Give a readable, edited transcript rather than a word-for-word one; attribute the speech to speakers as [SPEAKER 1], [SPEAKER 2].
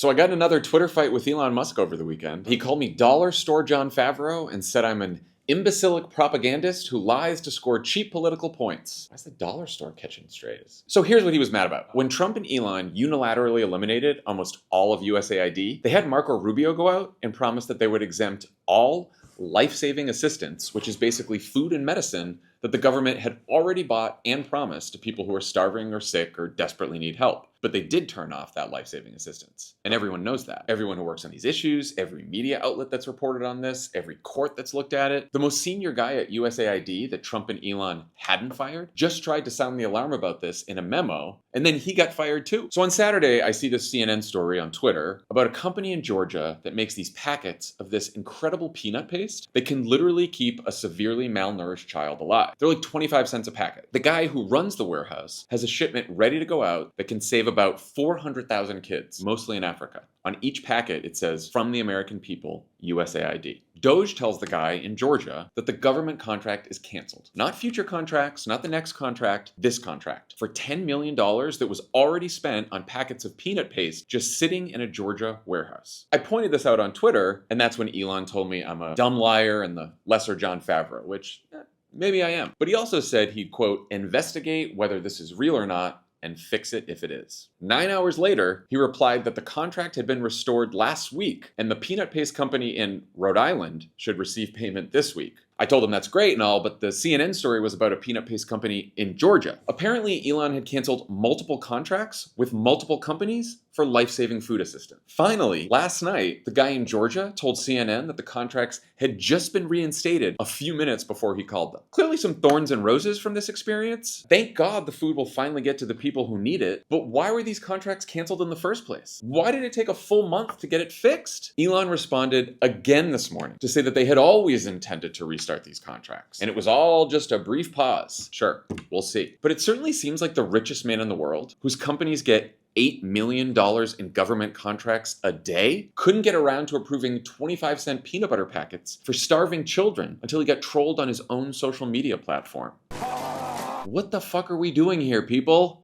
[SPEAKER 1] So I got in another Twitter fight with Elon Musk over the weekend. He called me dollar store Jon Favreau and said I'm an imbecilic propagandist who lies to score cheap political points. Why's the dollar store catching strays? So here's what he was mad about. When Trump and Elon unilaterally eliminated almost all of USAID, they had Marco Rubio go out and promise that they would exempt all life-saving assistance, which is basically food and medicine that the government had already bought and promised to people who are starving or sick or desperately need help. But they did turn off that life-saving assistance. And everyone knows that. Everyone who works on these issues, every media outlet that's reported on this, every court that's looked at it. The most senior guy at USAID that Trump and Elon hadn't fired just tried to sound the alarm about this in a memo, and then he got fired too. So on Saturday, I see this CNN story on Twitter about a company in Georgia that makes these packets of this incredible peanut paste that can literally keep a severely malnourished child alive. They're like 25 cents a packet. The guy who runs the warehouse has a shipment ready to go out that can save about 400,000 kids, mostly in Africa. On each packet, it says, "From the American people, USAID." Doge tells the guy in Georgia that the government contract is canceled. Not future contracts, not the next contract, this contract. For $10 million that was already spent on packets of peanut paste just sitting in a Georgia warehouse. I pointed this out on Twitter, and that's when Elon told me I'm a dumb liar and the lesser Jon Favreau, which maybe I am. But he also said he'd, quote, investigate whether this is real or not and fix it if it is. 9 hours later, he replied that the contract had been restored last week and the peanut paste company in Rhode Island should receive payment this week. I told him that's great and all, but the CNN story was about a peanut paste company in Georgia. Apparently, Elon had canceled multiple contracts with multiple companies for life-saving food assistance. Finally, last night, the guy in Georgia told CNN that the contracts had just been reinstated a few minutes before he called them. Clearly some thorns and roses from this experience. Thank God the food will finally get to the people who need it, but why were these contracts canceled in the first place? Why did it take a full month to get it fixed? Elon responded again this morning to say that they had always intended to restart these contracts, and it was all just a brief pause. Sure, we'll see. But it certainly seems like the richest man in the world, whose companies get $8 million in government contracts a day, couldn't get around to approving 25-cent peanut butter packets for starving children until he got trolled on his own social media platform. What the fuck are we doing here, people?